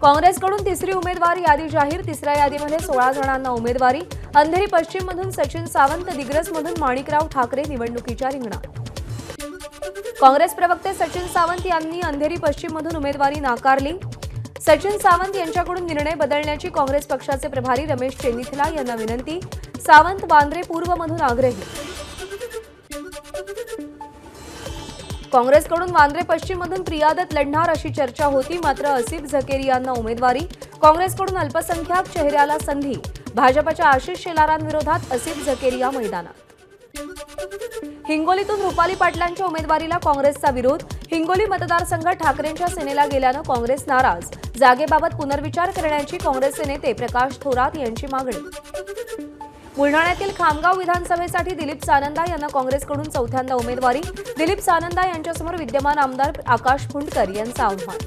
काँग्रेसकडून तिसरी उमेदवार यादी जाहीर। तिसऱ्या यादीमध्ये 16 जणांना उमेदवारी। अंधेरी पश्चिममधून सचिन सावंत, दिग्रसमधून माणिकराव ठाकरे निवडणुकीच्या रिंगणात। काँग्रेस प्रवक्ते सचिन सावंत यांनी अंधेरी पश्चिममधून उमेदवारी नाकारली। सचिन सावंत यांच्याकडून निर्णय बदलण्याची काँग्रेस पक्षाचे प्रभारी रमेश चेन्निथला यांना विनंती। सावंत वांद्रे पूर्वमधून आग्रही। काँग्रेसकडून वांद्रे पश्चिममधून प्रियादत लढणार अशी चर्चा होती, मात्र आसिफ झकेरी यांना उमेदवारी। काँग्रेसकडून अल्पसंख्याक चेहऱ्याला संधी। भाजपच्या आशिष शेलारांविरोधात आसिफ झकेरिया मैदानात। हिंगोलीतून रुपाली पाटलांच्या उमेदवारीला काँग्रेसचा विरोध। हिंगोली मतदारसंघ ठाकरेंच्या सेनेला गेल्यानं काँग्रेस नाराज। जागेबाबत पुनर्विचार करण्याची काँग्रेसचे नेते प्रकाश थोरात यांची मागणी। बुलढाण्यातील खामगाव विधानसभेसाठी दिलीप सानंदा यांना काँग्रेसकडून चौथ्यांदा उमेदवारी। दिलीप सानंदा यांच्यासमोर विद्यमान आमदार आकाश फुंडकर यांचं आव्हान।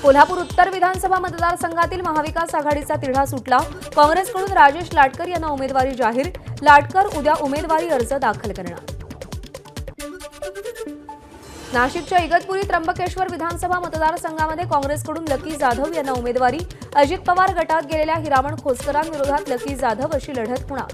कोल्हापूर उत्तर विधानसभा मतदारसंघातील महाविकास आघाडीचा तिढा सुटला। काँग्रेसकडून राजेश लाटकर यांना उमेदवारी जाहीर। लाटकर उद्या उमेदवारी अर्ज दाखल करणार। नाशिकच्या इगतपुरी त्र्यंबकेश्वर विधानसभा मतदारसंघामध्ये काँग्रेसकडून लकी जाधव यांना उमेदवारी। अजित पवार गटात गेलेल्या हिरामण खोसकरांविरोधात लकी जाधव अशी लढत होणार।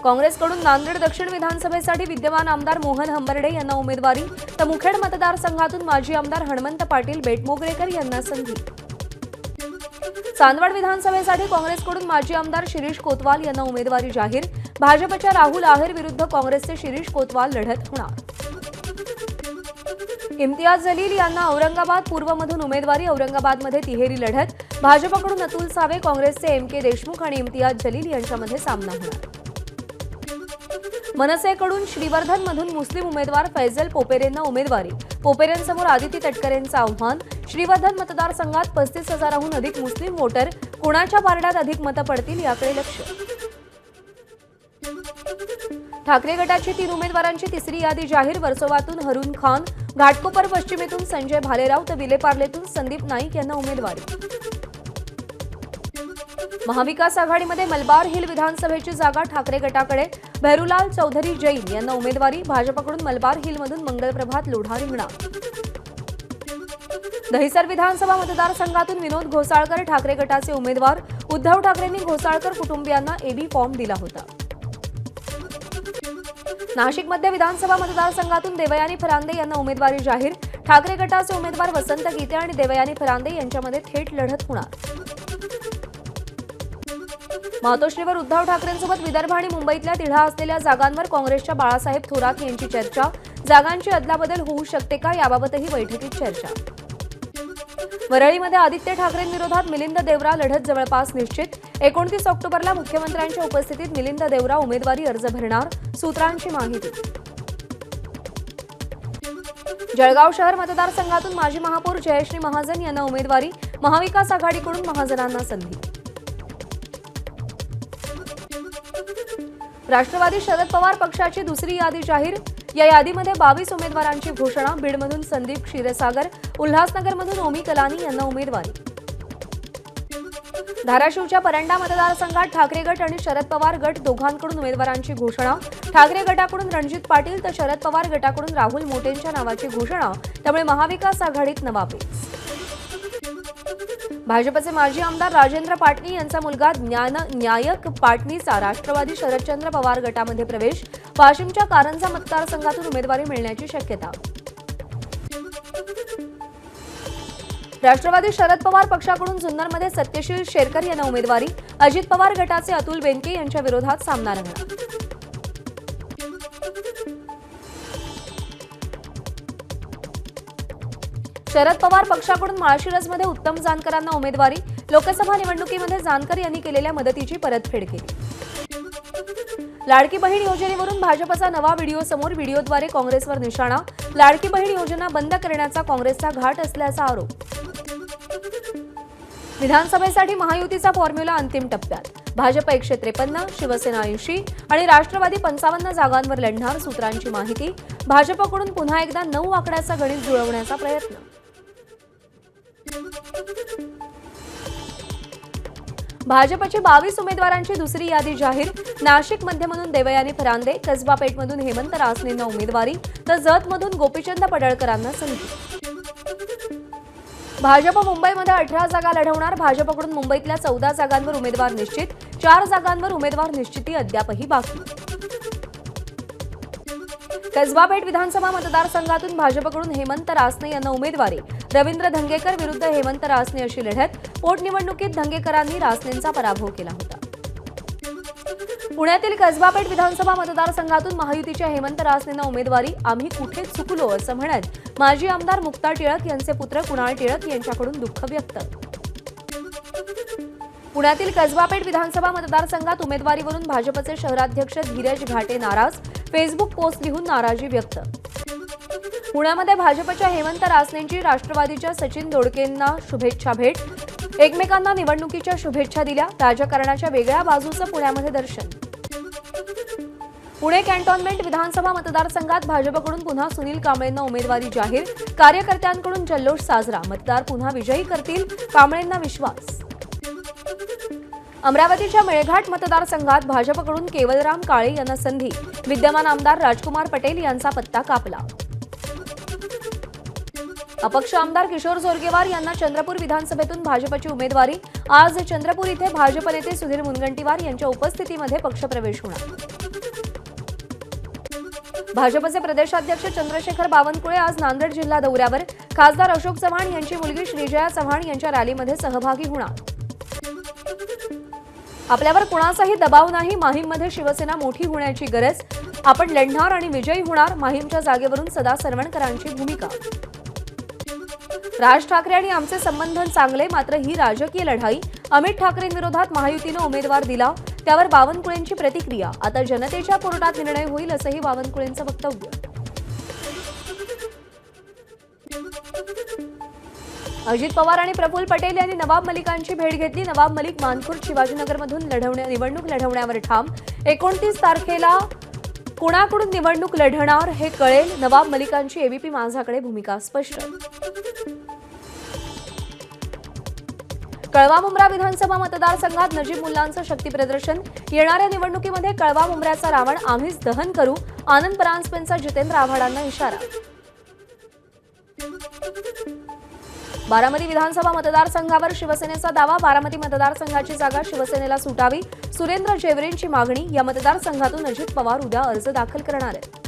काँग्रेसकडून नांदेड दक्षिण विधानसभेसाठी विद्यमान आमदार मोहन हंबर्डे यांना उमेदवारी, तर मुखेड मतदारसंघातून माजी आमदार हणमंत पाटील बेटमोगरेकर यांना संधी। चांदवड विधानसभेसाठी काँग्रेसकडून माजी आमदार शिरीष कोतवाल यांना उमेदवारी जाहीर। भाजपच्या राहुल आहेर विरुद्ध काँग्रेसचे शिरीष कोतवाल लढत होणार। इम्तियाज जलील यांना औरंगाबाद पूर्वमधून उमेदवारी। औरंगाबादमध्ये तिहेरी लढत। भाजपकडून अतुल सावे, काँग्रेसचे एम.के. देशमुख आणि इम्तियाज जलील यांच्यामध्ये सामना होणार। मनसेकडून श्रीवर्धनमधून मुस्लिम उमेदवार फैजल पोपेरेंना उमेदवारी। पोपेरेंसमोर आदिती तटकरेंचं आव्हान। श्रीवर्धन मतदारसंघात 35,000हून अधिक मुस्लिम वोटर, कोणाच्या पारड्यात अधिक मतं पडतील याकडे लक्ष। ठाकरे गटाची 3 उमेदवारांची तिसरी यादी जाहीर। वर्सोवातून हरून खान, घाटकोपर पश्चिमेतून संजय भालेराव, तर विलेपार्लेतून संदीप नाईक यांना उमेदवारी। महाविकास आघाडीमध्ये मलबार हिल विधानसभेची जागा ठाकरे गटाकडे। भैरूलाल चौधरी जैन यांना उमेदवारी। भाजपकडून मलबार हिलमधून मंगलप्रभात लोढा रिंगणात। दहिसर विधानसभा मतदारसंघातून विनोद घोसाळकर ठाकरे गटाचे उमेदवार। उद्धव ठाकरेंनी घोसाळकर कुटुंबियांना एबी फॉर्म दिला होता। नाशिक मध्य विधानसभा मतदारसंघातून देवयानी फरांदे यांना उमेदवारी जाहीर। ठाकरे गटाचे उमेदवार वसंत गीते आणि देवयानी फरांदे यांच्यामध्ये थेट लढत होणार। मातोश्रीवर उद्धव ठाकरेंसोबत विदर्भ आणि मुंबईतल्या तिढा असलेल्या जागांवर काँग्रेसच्या बाळासाहेब थोरात यांची चर्चा। जागांची अदलाबदल होऊ शकते का याबाबतही बैठकीत चर्चा। वरळीमध्ये आदित्य ठाकरेंविरोधात मिलिंद देवरा लढत जवळपास निश्चित। 29 ऑक्टोबरला मुख्यमंत्र्यांच्या उपस्थितीत मिलिंद देवरा उमेदवारी अर्ज भरणार, सूत्रांची माहिती। जळगाव शहर मतदारसंघातून माजी महापौर जयश्री महाजन यांना उमेदवारी। महाविकास आघाडीकडून महाजनांना संधी। राष्ट्रवादी शरद पवार पक्षाची दुसरी यादी जाहीर। या यादीमध्ये 22 उमेदवारांची घोषणा। बीडमधून संदीप क्षीरसागर, उल्हासनगरमधून ओमी कलानी यांना उमेदवारी। धाराशिवच्या परंडा मतदारसंघात ठाकरे गट आणि शरद पवार गट दोघांकडून उमेदवारांची घोषणा। ठाकरे गटाकडून रणजित पाटील, तर शरद पवार गटाकडून राहुल मोटेंच्या नावाची घोषणा। त्यामुळे महाविकास आघाडीत नवा पेच। भाजपचे माजी आमदार राजेंद्र पाटणी यांचा मुलगा न्यायक पाटणीचा राष्ट्रवादी शरदचंद्र पवार गटामध्ये प्रवेश। वाशिमच्या कारंजा मतदारसंघातून उमेदवारी मिळण्याची शक्यता। राष्ट्रवादी शरद पवार पक्षाकडून जुन्नरमध्ये सत्यशील शेरकर यांना उमेदवारी। अजित पवार गटाचे अतुल बेनके यांच्या विरोधात सामना रंगणार। शरद पवार पक्षाकडून माळशिरसमध्ये उत्तम जानकरांना उमेदवारी। लोकसभा निवडणुकीमध्ये जानकर यांनी केलेल्या मदतीची परतफेड केली। लाडकी बहीण योजनेवरून भाजपचा नवा व्हिडिओ समोर। व्हिडिओद्वारे काँग्रेसवर निशाणा। लाडकी बहीण योजना बंद करण्याचा काँग्रेसचा घाट असल्याचा आरोप। विधानसभेसाठी महायुतीचा फॉर्म्युला अंतिम टप्प्यात। भाजप 153, शिवसेना 80 आणि राष्ट्रवादी 55 जागांवर लढणार, सूत्रांची माहिती। भाजपकडून पुन्हा एकदा 9 आकड्याचा गणित जुळवण्याचा प्रयत्न। भाजपची 22 उमेदवारांची दुसरी यादी जाहीर। नाशिक मध्यमधून देवयानी फरांदे, कसबा पेठमधून हेमंत रासनेंना उमेदवारी, तर जतमधून गोपीचंद पडळकरांना संधी। भाजप मुंबईमध्ये 18 जागा लढवणार. भाजपकडून मुंबईतल्या 14 जागांवर उमेदवार निश्चित. 4 जागांवर उमेदवार निश्चिती अद्यापही बाकी. कसबा पेठ विधानसभा मतदारसंघातून भाजपकडून हेमंत रासने यांना उमेदवारी. रवींद्र धंगेकर विरुद्ध हेमंत रासने अशी लढत. पोटनिवडणुकीत धंगेकरांनी रासनेंचा पराभव केला होता. पुण्यातील कसबा पेठ विधानसभा मतदारसंघातून महायुतीच्या हेमंत रासनेंना उमेदवारी. आम्ही कुठे चुकलो असं म्हणत माजी आमदार मुक्ता टिळक यांचे पुत्र कुणाल टिळक यांच्याकडून दुःख व्यक्त. पुण्यातील कसबा पेठ विधानसभा मतदारसंघात उमेदवारीवरून भाजपचे शहराध्यक्ष धीरज घाटे नाराज. फेसबुक पोस्ट लिहून नाराजी व्यक्त. पुण्यामध्ये भाजपच्या हेमंत रासनेंची राष्ट्रवादीच्या सचिन दोडकेंना शुभेच्छा भेट. एकमेकांना निवडणुकीच्या शुभेच्छा दिल्या. राजकारणाच्या वेगळ्या बाजूचं पुण्यामध्ये दर्शन. पुणे कॅन्टोन्मेंट विधानसभा मतदारसंघात भाजपकडून पुन्हा सुनील कांबळेंना उमेदवारी जाहीर. कार्यकर्त्यांकडून जल्लोष साजरा. मतदार पुन्हा विजयी करतील, कांबळेंना विश्वास. अमरावतीच्या मेळघाट मतदारसंघात भाजपकडून केवलराम काळे यांना संधी. विद्यमान आमदार राजकुमार पटेल यांचा पत्ता कापला. अपक्ष आमदार किशोर जोरगेवार यांना चंद्रपूर विधानसभेतून भाजपची उमेदवारी. आज चंद्रपूर इथे भाजप नेते सुधीर मुनगंटीवार यांच्या उपस्थितीमध्ये पक्षप्रवेश होणार. भाजपचे प्रदेशाध्यक्ष चंद्रशेखर बावनकुळे आज नांदेड जिल्हा दौऱ्यावर. खासदार अशोक चव्हाण यांची मुलगी श्रीजया चव्हाण यांच्या रॅलीमध्ये सहभागी होणार. आपल्यावर कुणाचाही दबाव नाही. माहीममध्ये शिवसेना मोठी होण्याची गरज. आपण लढणार आणि विजयी होणार. माहीमच्या जागेवरून सदा सरवणकरांची भूमिका. राज ठाकरे आणि आमचे संबंध चांगले, मात्र ही राजकीय लढाई. अमित ठाकरेंविरोधात महायुतीनं उमेदवार दिला, त्यावर बावनकुळेंची प्रतिक्रिया. आता जनतेच्या कोर्टात निर्णय होईल असंही बावनकुळेंचं वक्तव्य. अजित पवार आणि प्रफुल्ल पटेल यांनी नवाब मलिकांची भेट घेतली. नवाब मलिक मानखुर्द शिवाजीनगरमधून निवडणूक लढवण्यावर ठाम. 29 तारखेला कुणाकडून निवडणूक लढणार हे कळेल. नवाब मलिकांची एबीपी माझाकडे भूमिका स्पष्ट. कळवा मुंब्रा विधानसभा मतदारसंघात नजीब मुल्लांचं शक्तीप्रदर्शन. येणाऱ्या निवडणुकीमध्ये कळवा मुंब्र्याचा रावण आम्हीच दहन करू. आनंद परांजपेंचा जितेंद्र आव्हाडांना इशारा. बारामती विधानसभा मतदारसंघावर शिवसेनेचा दावा. बारामती मतदारसंघाची जागा शिवसेनेला सुटावी, सुरेंद्र जेवरेंची मागणी. या मतदारसंघातून अजित पवार उद्या अर्ज दाखल करणार आहेत.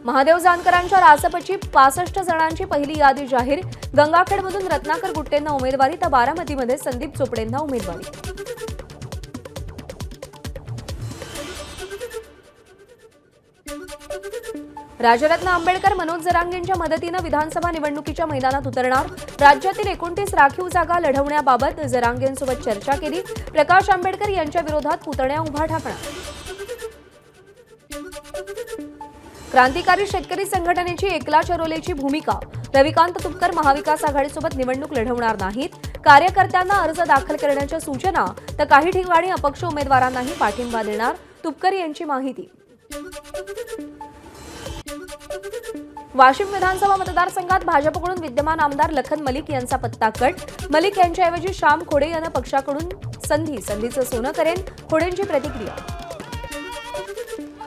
महादेव जानकरांच्या रासपची 65 जणांची पहिली यादी जाहीर. गंगाखेडमधून रत्नाकर गुट्टेंना उमेदवारी, तर बारामतीमध्ये संदीप चोपडेंना उमेदवारी. राजरत्न आंबेडकर मनोज जरांगेंच्या मदतीनं विधानसभा निवडणुकीच्या मैदानात उतरणार. राज्यातील 29 राखीव जागा लढवण्याबाबत जरांगेंसोबत चर्चा केली. प्रकाश आंबेडकर यांच्या विरोधात पुतण्या उभा ठाकणार. क्रांतिकारी शेतकरी संघटनेची एकला चरोलेची भूमिका. रविकांत तुपकर महाविकास आघाडीसोबत निवडणूक लढवणार नाहीत. कार्यकर्त्यांना अर्ज दाखल करण्याच्या सूचना, तर काही ठिकाणी अपक्ष उमेदवारांनाही पाठिंबा देणार. तुपकर यांची माहिती. वाशिम विधानसभा मतदारसंघात भाजपकडून विद्यमान आमदार लखन मलिक यांचा पत्ता कट. मलिक यांच्याऐवजी श्याम खोडे यांना पक्षाकडून संधीचं सोनं करेन. खोडेंची प्रतिक्रिया.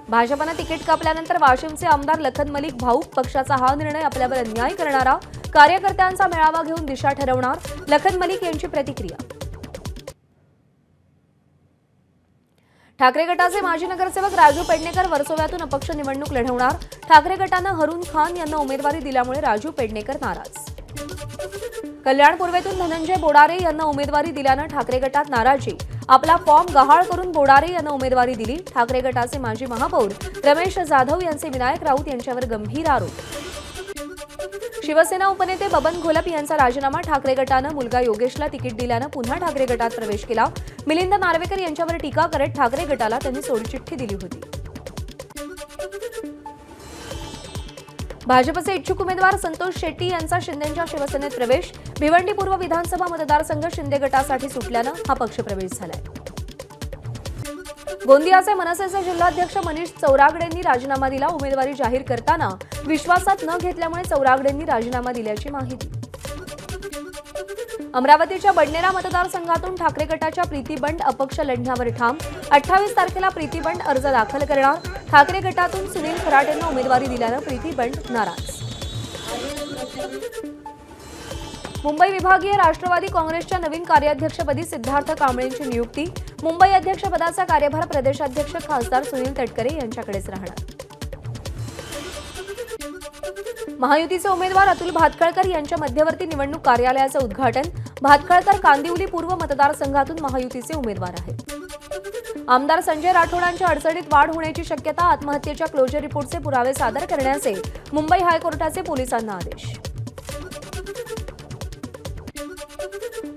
भाजपनं तिकीट कापल्यानंतर वाशिमचे आमदार लखन मलिक भाऊक. पक्षाचा हा निर्णय आपल्यावर अन्याय करणारा. कार्यकर्त्यांचा मेळावा घेऊन दिशा ठरवणार. लखन मलिक यांची प्रतिक्रिया. ठाकरे गटाचे माजी नगरसेवक राजू पेडणेकर वर्सोव्यातून अपक्ष निवडणूक लढवणार. ठाकरे गटानं हरून खान यांना उमेदवारी दिल्यामुळे राजू पेडणेकर नाराज. कल्याण पूर्वेतून धनंजय बोडारे यांना उमेदवारी दिल्यानं ठाकरे गटात नाराजी. आपला फॉर्म गहाळ करून बोडारे यांना उमेदवारी दिली. ठाकरे गटाचे माजी महापौर रमेश जाधव यांचे विनायक राऊत यांच्यावर गंभीर आरोप. शिवसेना उपनेते बबन घोलप यांचा राजीनामा. ठाकरे गटानं मुलगा योगेशला तिकीट दिल्यानं पुन्हा ठाकरे गटात प्रवेश केला. मिलिंद नार्वेकर यांच्यावर टीका करत ठाकरे गटाला त्यांनी सोडचिठ्ठी दिली होती. भाजपचे इच्छुक उमेदवार संतोष शेट्टी यांचा शिंदेंच्या शिवसेनेत प्रवेश. भिवंडी पूर्व विधानसभा मतदारसंघ शिंदे गटासाठी सुटल्यानं हा पक्षप्रवेश झालाय. गोंदियाचे मनसेचे जिल्हाध्यक्ष मनीष चौरागडेंनी राजीनामा दिला. उमेदवारी जाहीर करताना विश्वासात न घेतल्यामुळे चौरागडेंनी राजीनामा दिल्याची माहिती. अमरावतीच्या बडनेरा मतदारसंघातून ठाकरे गटाच्या प्रीती बंड अपक्ष लढण्यावर ठाम. 28 तारखेला प्रीती बंड अर्ज दाखल करणार. ठाकरे गटातून सुनील खराटेंना उमेदवारी दिल्यानं प्रीती बंड नाराज. मुंबई विभागीय राष्ट्रवादी काँग्रेसच्या नवीन कार्याध्यक्षपदी सिद्धार्थ कांबळेंची नियुक्ती. मुंबई अध्यक्षपदाचा कार्यभार प्रदेशाध्यक्ष खासदार सुनील तटकरे यांच्याकडेच राहणार. महायुतीचे उमेदवार अतुल भातखळकर यांच्या मध्यवर्ती निवडणूक कार्यालयाचं उद्घाटन. भातखळकर कांदिवली पूर्व मतदारसंघातून महायुतीचे उमेदवार आहेत. आमदार संजय राठोडांच्या अडचणीत वाढ होण्याची शक्यता. आत्महत्येच्या क्लोजर रिपोर्टचे पुरावे सादर करण्याचे मुंबई हायकोर्टाचे पोलिसांना आदेश.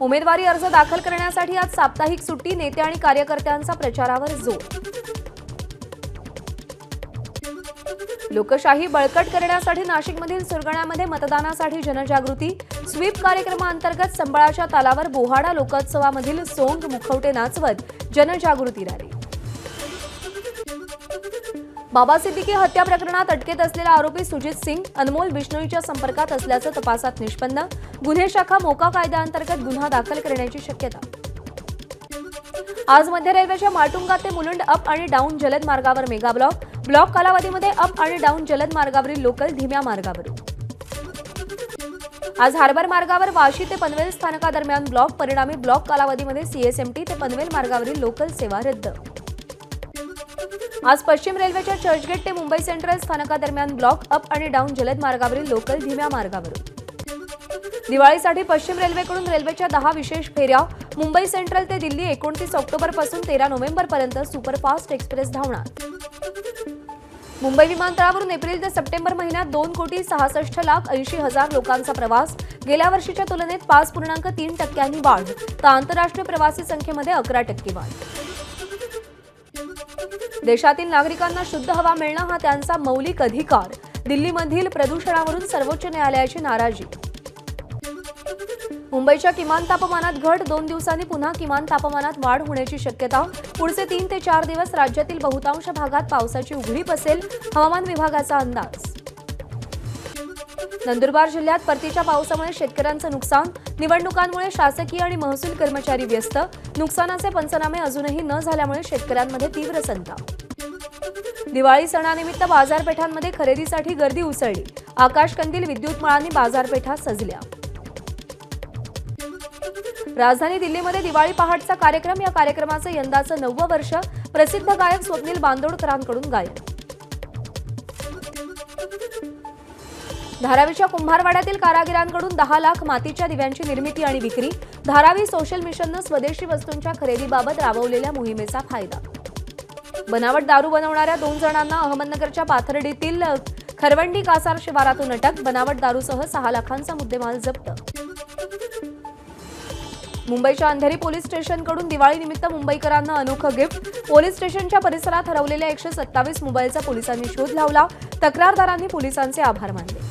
उमेदवारी अर्ज दाखल करण्यासाठी आज साप्ताहिक सुट्टी. नेते आणि कार्यकर्त्यांचा प्रचारावर जोर. लोकशाही बळकट करण्यासाठी नाशिकमधील सुरगाण्यामध्ये मतदानासाठी जनजागृती. स्वीप कार्यक्रमाअंतर्गत संबळाच्या तालावर बोहाडा लोकोत्सवामधील सोंग मुखवटे नाचवत जनजागृती रॅली. बाबा सिद्दीकी हत्या प्रकरणात अटकेत असलेला आरोपी सुजित सिंग अनमोल बिश्नोईच्या संपर्कात असल्याचं तपासात निष्पन्न. गुन्हे शाखा मोका कायद्याअंतर्गत गुन्हा दाखल करण्याची शक्यता. आज मध्य रेल्वेच्या माटुंगा ते मुलुंड अप आणि डाऊन जलद मार्गावर मेगा ब्लॉक. ब्लॉक कालावधीमध्ये अप आणि डाऊन जलद मार्गावरील लोकल धीम्या मार्गावरून. आज हार्बर मार्गावर वाशी ते पनवेल स्थानकादरम्यान ब्लॉक. परिणामी ब्लॉक कालावधीमध्ये सीएसएमटी ते पनवेल मार्गावरील लोकल सेवा रद्द. आज पश्चिम रेल्वेच्या चर्चगेट ते मुंबई सेंट्रल स्थानकादरम्यान ब्लॉक. अप आणि डाऊन जलद मार्गावरील लोकल धीम्या मार्गावरून. दिवाळीसाठी पश्चिम रेल्वेकडून रेल्वेच्या 10 विशेष फेऱ्या. मुंबई सेंट्रल ते दिल्ली 29 ऑक्टोबरपासून 13 नोव्हेंबरपर्यंत सुपरफास्ट एक्सप्रेस धावणार. मुंबई विमानतळावरून एप्रिल ते सप्टेंबर महिन्यात 2,66,80,000 लोकांचा प्रवास. गेल्या वर्षीच्या तुलनेत 5.3% वाढ. तर आंतरराष्ट्रीय प्रवासी संख्येमध्ये 11% वाढ. देशातील नागरिकांना शुद्ध हवा मिळणं हा त्यांचा मौलिक अधिकार. दिल्लीमधील प्रदूषणावरून सर्वोच्च न्यायालयाची नाराजी. मुंबईच्या किमान तापमानात घट. 2 दिवसांनी पुन्हा किमान तापमानात वाढ होण्याची शक्यता. पुढचे 3 ते 4 दिवस राज्यातील बहुतांश भागात पावसाची उघडीप असेल. हवामान विभागाचा अंदाज. नंदुरबार जिल्ह्यात परतीच्या पावसामुळे शेतकऱ्यांचं नुकसान. निवडणुकांमुळे शासकीय आणि महसूल कर्मचारी व्यस्त. नुकसानाचे पंचनामे अजूनही न झाल्यामुळे शेतकऱ्यांमध्ये तीव्र संताप. दिवाळी सणानिमित्त बाजारपेठांमध्ये खरेदीसाठी गर्दी उसळली. आकाशकंदील, विद्युत मळांनी बाजारपेठा सजल्या. राजधानी दिल्लीमध्ये दिवाळी पहाटचा कार्यक्रम. या कार्यक्रमाचं यंदाचं 9वं वर्ष. प्रसिद्ध गायक स्वप्नील बांदोडकरांकडून गायन. धारावीच्या कुंभारवाड्यातील कारागिरांकडून 10 लाख मातीच्या दिव्यांची निर्मिती आणि विक्री. धारावी सोशल मिशननं स्वदेशी वस्तूंच्या खरेदीबाबत राबवलेल्या मोहिमेचा फायदा. बनावट दारू बनवणाऱ्या 2 जणांना अहमदनगरच्या पाथर्डीतील खरवंडी कासार शिवारातून अटक. बनावट दारूसह 6 लाखांचा मुद्देमाल जप्त. मुंबईच्या अंधेरी पोलीस स्टेशनकडून दिवाळीनिमित्त मुंबईकरांना अनोखं गिफ्ट. पोलीस स्टेशनच्या परिसरात हरवलेल्या 127 मोबाईलचा पोलिसांनी शोध लावला. तक्रारदारांनी पोलिसांचे आभार मानले.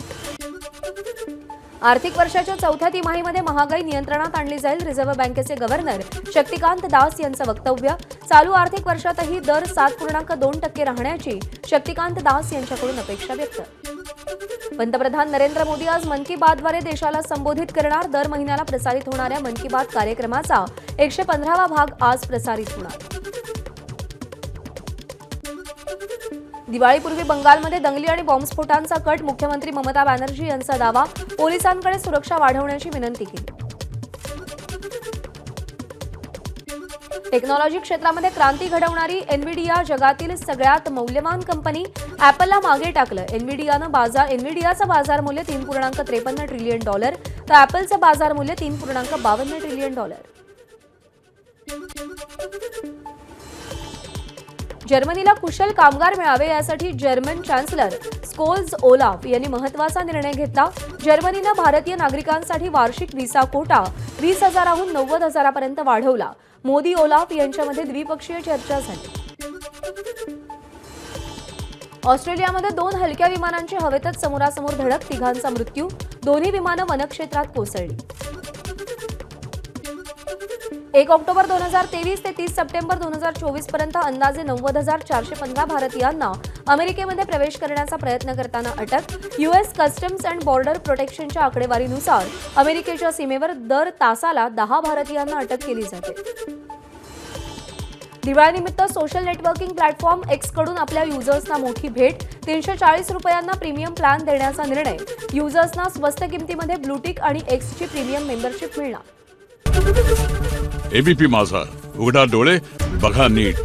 आर्थिक वर्षाच्या 4थ्या तिमाहीमध्ये महागाई नियंत्रणात आणली जाईल. रिझर्व्ह बँकेचे गव्हर्नर शक्तिकांत दास यांचं वक्तव्य. चालू आर्थिक वर्षातही दर 7.2% राहण्याची शक्तिकांत दास यांच्याकडून अपेक्षा व्यक्त. पंतप्रधान नरेंद्र मोदी आज मन की बातद्वारे देशाला संबोधित करणार. दर महिन्याला प्रसारित होणाऱ्या मन की बात कार्यक्रमाचा 115वा भाग आज प्रसारित होणार. दिवाळीपूर्वी बंगालमध्ये दंगली आणि बॉम्बस्फोटांचा कट. मुख्यमंत्री ममता बॅनर्जी यांचा दावा. पोलिसांकडे सुरक्षा वाढवण्याची विनंती केली. टेक्नॉलॉजी क्षेत्रामध्ये क्रांती घडवणारी एनव्हिडिया जगातील सगळ्यात मौल्यवान कंपनी. ॲपलला मागे टाकलं. एनव्हिडियाचं बाजार मूल्य $3.53 ट्रिलियन. तर ॲपलचं बाजार मूल्य $3.52 ट्रिलियन. जर्मनीला कुशल कामगार मिळावे यासाठी जर्मन चान्सलर स्कोल्ज ओलाफ यांनी महत्त्वाचा निर्णय घेतला. जर्मनीनं भारतीय नागरिकांसाठी वार्षिक व्हिसा कोटा 20,000हून 90,000पर्यंत वाढवला. मोदी ओलाफ यांच्यामध्ये द्विपक्षीय चर्चा झाली. ऑस्ट्रेलियामध्ये 2 हलक्या विमानांची हवेतच समोरासमोर धडक. 3घांचा मृत्यू. दोन्ही विमानं वनक्षेत्रात कोसळली. 1 ऑक्टोबर 2023 ते 30 सप्टेंबर 2024 पर्यंत अंदाजे 90,415 भारतीयांना अमेरिकेमध्ये प्रवेश करण्याचा प्रयत्न करताना अटक. यूएस कस्टम्स अँड बॉर्डर प्रोटेक्शनच्या आकडेवारीनुसार अमेरिकेच्या सीमेवर दर तासाला 10 भारतीयांना अटक केली जाते. दिवाळीनिमित्त सोशल नेटवर्किंग प्लॅटफॉर्म एक्स कडून आपल्या युजर्सना मोठी भेट. 340 रुपयांना प्रीमियम प्लॅन देण्याचा निर्णय. युजर्सना स्वस्त किमतीमध्ये ब्लूटिक आणि एक्सची प्रीमियम मेंबरशिप मिळणार. एबीपी माझा, उघडा डोळे बघा नीट.